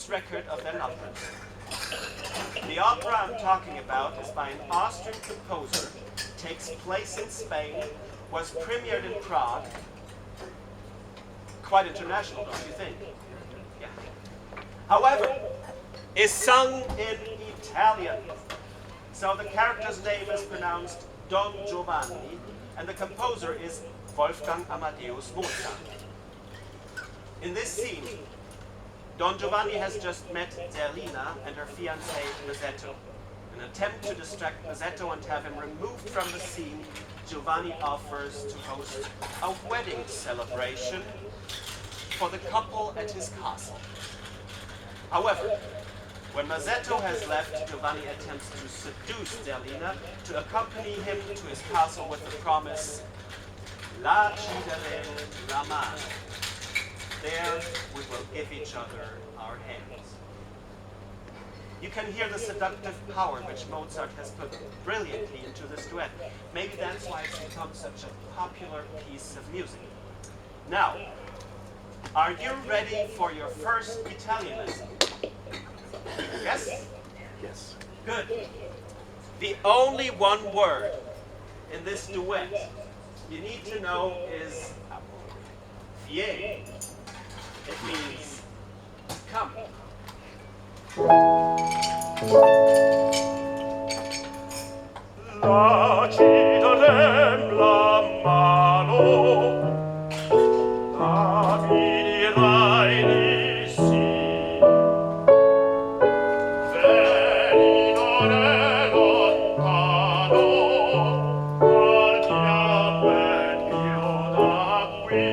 record of their numbers. The opera I'm talking about is by an Austrian composer, takes place in Spain, was premiered in Prague. Quite international, don't you think? Yeah. However, is sung in Italian. So the character's name is pronounced Don Giovanni, and the composer is Wolfgang Amadeus Mozart. In this scene, Don Giovanni has just met Zerlina and her fiancé Mazzetto. In an attempt to distract Mazzetto and have him removed from the scene, Giovanni offers to host a wedding celebration for the couple at his castle. However, when Mazzetto has left, Giovanni attempts to seduce Zerlina to accompany him to his castle with the promise, La Cidere la mano. There we will give each other our hands. You can hear the seductive power which Mozart has put brilliantly into this duet. Maybe that's why it's become such a popular piece of music. Now, are you ready for your first Italian lesson? Yes? Yes. Good. The only one word in this duet you need to know is vieni. It means come. La ci darem la mano, la mi dirai di sì. Veni non è lontano, guardiamo il mio da qui.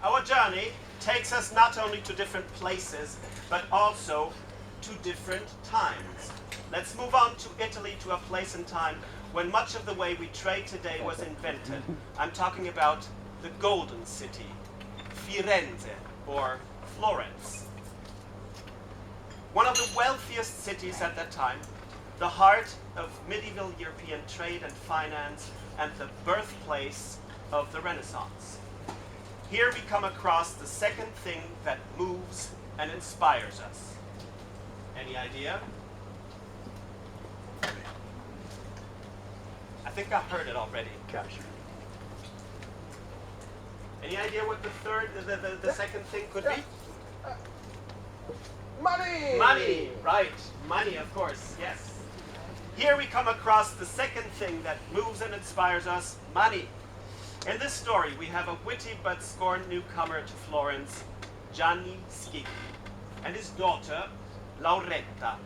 Our journey takes us not only to different places, but also to different times. Let's move on to Italy, to a place and time when much of the way we trade today was invented. I'm talking about the Golden City, Firenze, or Florence. One of the wealthiest cities at that time, the heart of medieval European trade and finance, and the birthplace of the Renaissance. Here we come across the second thing that moves and inspires us. Any idea? I think I heard it already. Cash. Any idea what the second thing could be? Money! Money, right. Money, of course, yes. Here we come across the second thing that moves and inspires us, money. In this story, we have a witty but scorned newcomer to Florence, Gianni Schicchi, and his daughter, Lauretta.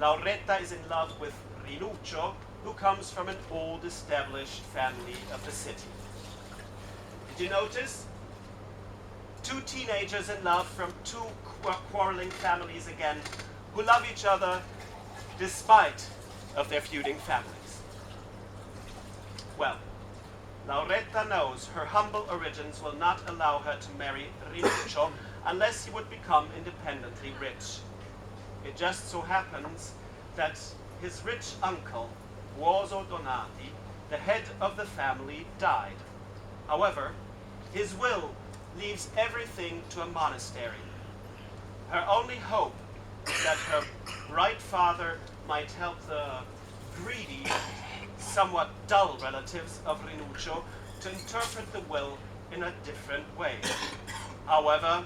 Lauretta is in love with Rinuccio, who comes from an old established family of the city. Did you notice? Two teenagers in love from two quarreling families again, who love each other despite of their feuding families. Well, Lauretta knows her humble origins will not allow her to marry Rinuccio unless he would become independently rich. It just so happens that his rich uncle, Guoso Donati, the head of the family, died. However, his will leaves everything to a monastery. Her only hope is that her right father might help the greedy, somewhat dull relatives of Rinuccio to interpret the will in a different way. However,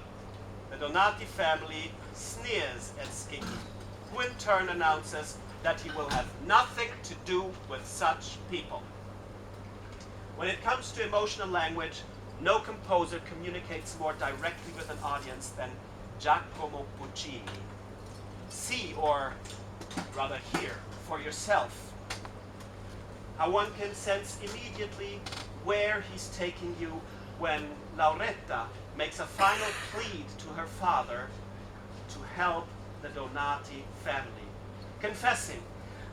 the Donati family sneers at Schicchi, who in turn announces that he will have nothing to do with such people. When it comes to emotional language, no composer communicates more directly with an audience than Giacomo Puccini. See, or rather hear, for yourself how one can sense immediately where he's taking you when Lauretta makes a final plea to her father to help the Donati family, confessing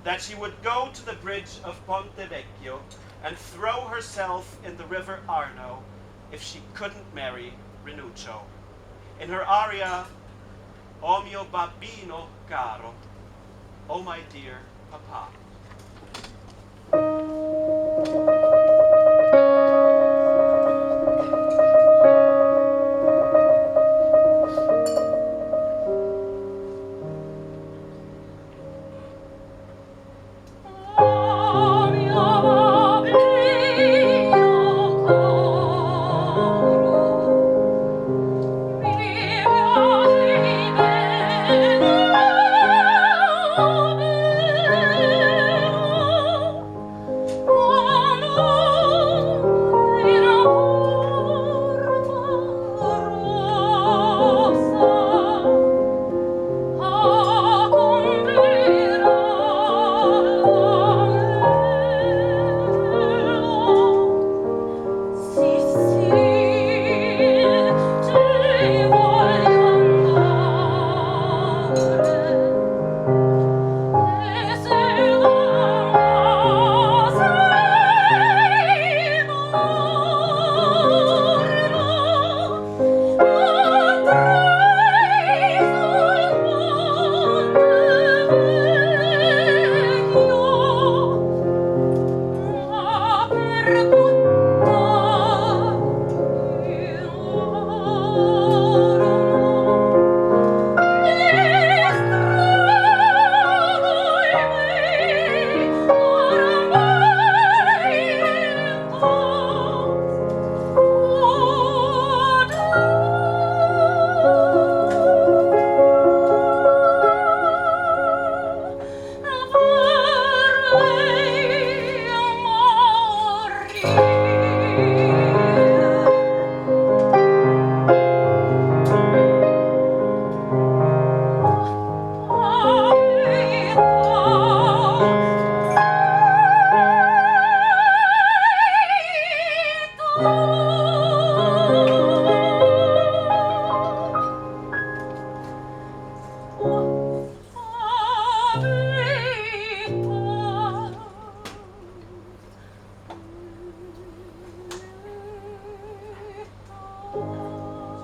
that she would go to the bridge of Ponte Vecchio and throw herself in the river Arno if she couldn't marry Rinuccio. In her aria, O mio babbino caro, O my dear papa.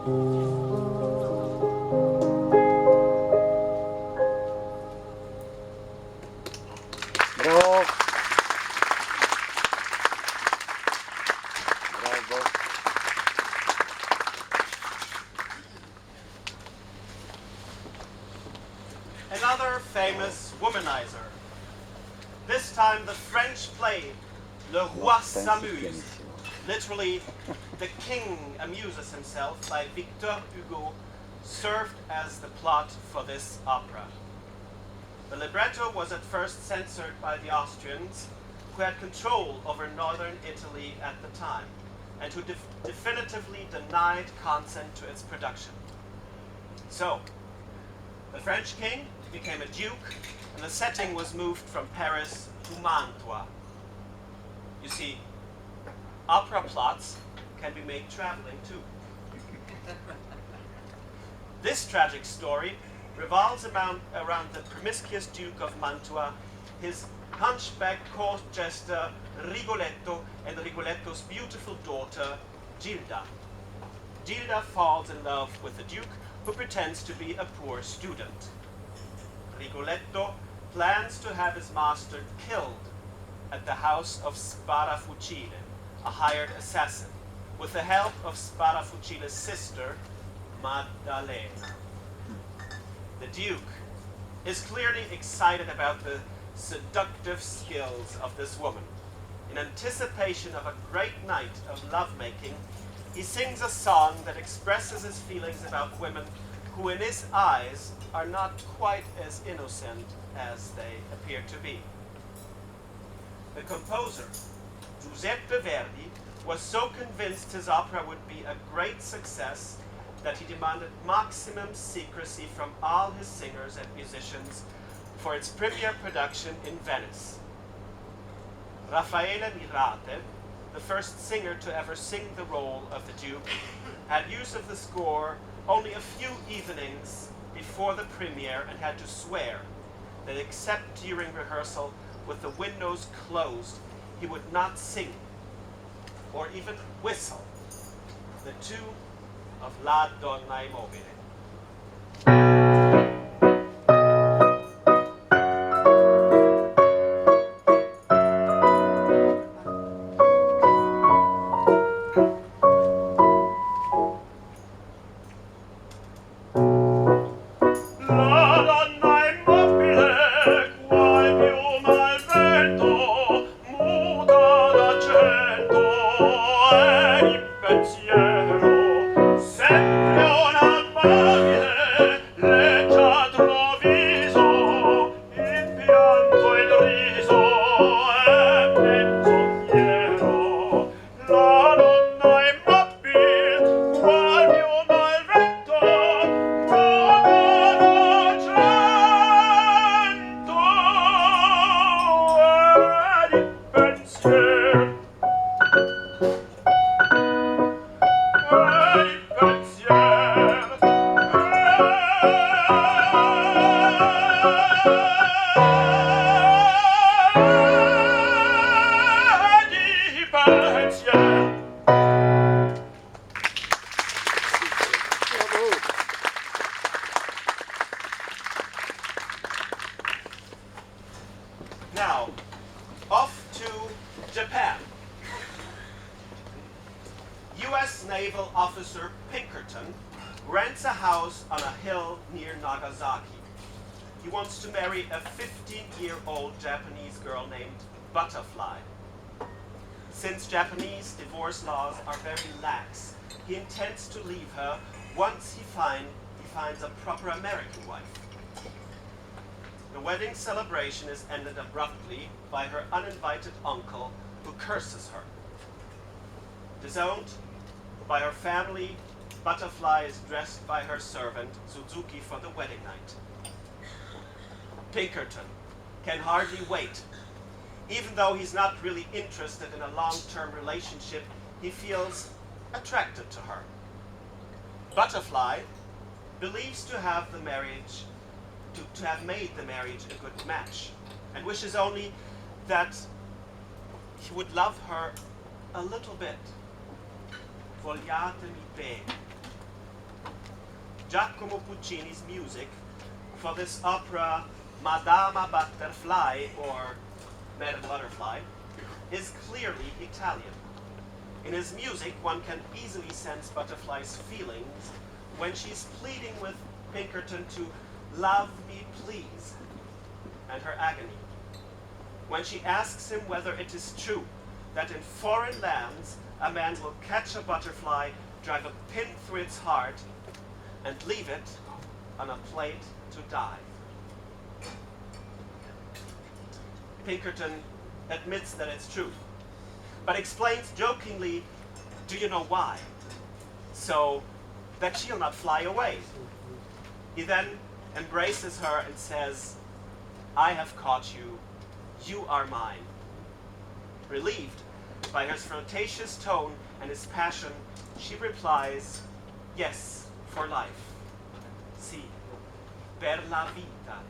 Bravo. Bravo. Another famous womanizer. This time the French play Le Roi s'amuse. Literally, the king amuses himself by Victor Hugo, served as the plot for this opera. The libretto was at first censored by the Austrians, who had control over northern Italy at the time, and who definitively denied consent to its production. So, the French king became a duke, and the setting was moved from Paris to Mantua. You see, opera plots can be made traveling too. This tragic story revolves around the promiscuous Duke of Mantua, his hunchback court jester Rigoletto, and Rigoletto's beautiful daughter Gilda. Gilda falls in love with the Duke, who pretends to be a poor student. Rigoletto plans to have his master killed at the house of Sparafucile, a hired assassin, with the help of Sparafucile's sister, Maddalena. The Duke is clearly excited about the seductive skills of this woman. In anticipation of a great night of lovemaking, he sings a song that expresses his feelings about women who in his eyes are not quite as innocent as they appear to be. The composer, Giuseppe Verdi, was so convinced his opera would be a great success that he demanded maximum secrecy from all his singers and musicians for its premiere production in Venice. Raffaele Mirate, the first singer to ever sing the role of the Duke, had use of the score only a few evenings before the premiere and had to swear that except during rehearsal with the windows closed, he would not sing or even whistle the tune of La Donna Immobile. La donna immobile, qual piuma al vento, muta d'accento e di pensiero, sempre un'amabile, leggiadro viso, il pianto e il riso è menzognero. La donna immobile, qual piuma al vento, Now, off to Japan. U.S. Naval Officer Pinkerton rents a house on a hill near Nagasaki. He wants to marry a 15-year-old Japanese girl named Butterfly. Since Japanese divorce laws are very lax, he intends to leave her once he finds a proper American wife. The wedding celebration is ended abruptly by her uninvited uncle, who curses her. Disowned by her family, Butterfly is dressed by her servant, Suzuki, for the wedding night. Pinkerton can hardly wait. Even though he's not really interested in a long-term relationship, he feels attracted to her. Butterfly believes to have the marriage to have made the marriage a good match, and wishes only that he would love her a little bit. Vogliatemi bene. Giacomo Puccini's music for this opera, Madama Butterfly, or Madame Butterfly, is clearly Italian. In his music, one can easily sense Butterfly's feelings when she's pleading with Pinkerton to love me, please, and her agony. When she asks him whether it is true that in foreign lands a man will catch a butterfly, drive a pin through its heart, and leave it on a plate to die. Pinkerton admits that it's true, but explains jokingly, do you know why? So that she'll not fly away. He then embraces her and says, I have caught you, you are mine. Relieved by his flirtatious tone and his passion, she replies, yes, for life. Sì, per la vita.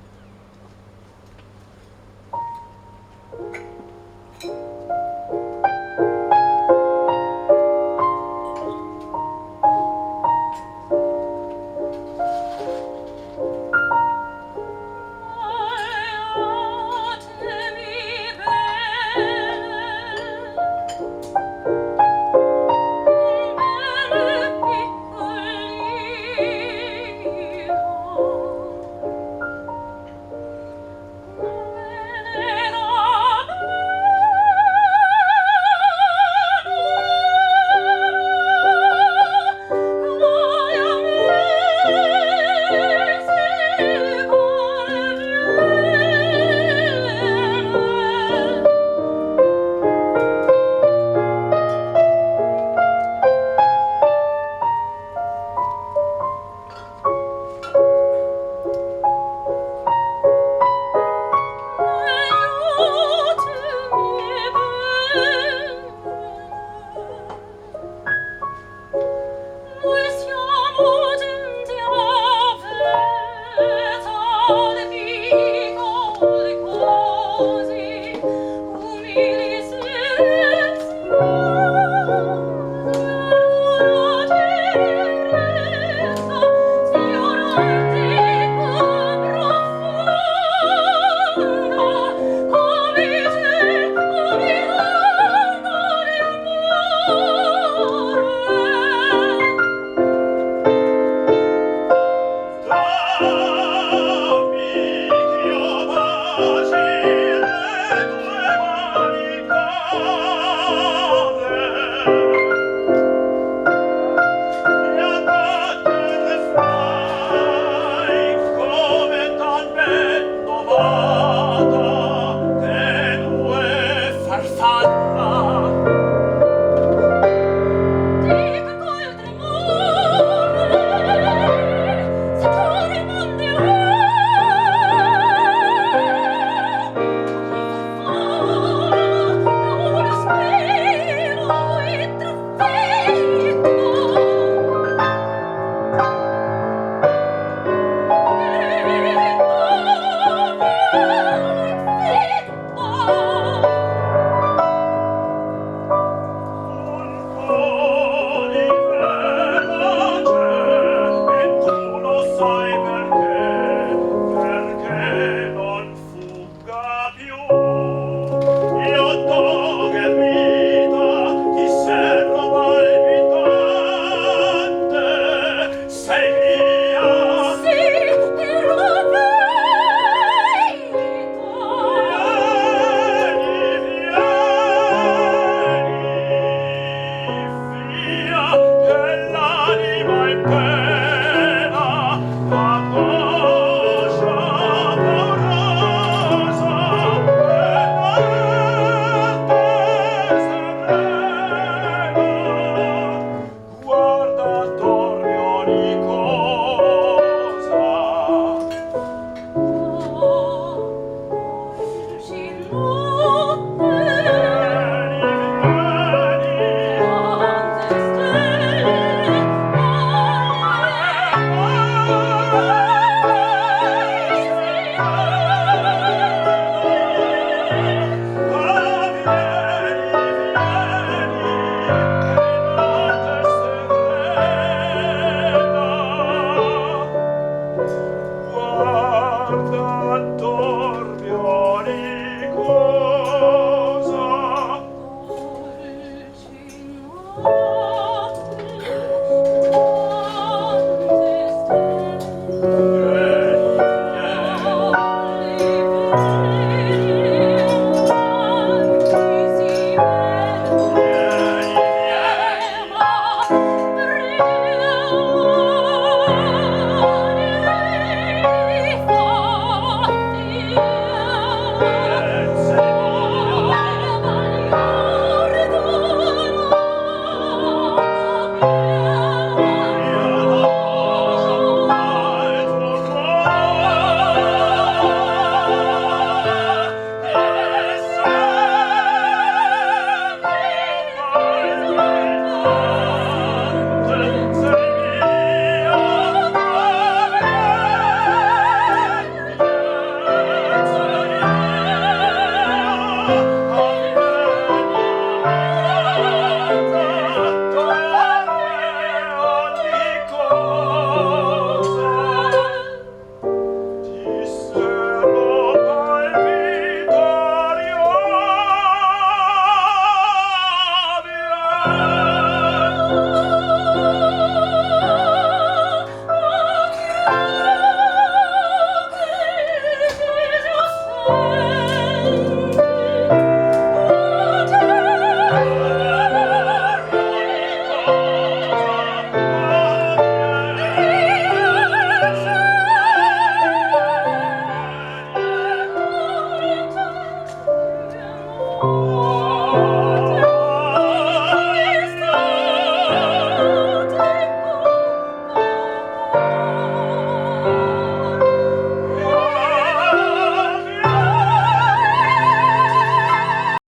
Guarda attorno, Nico.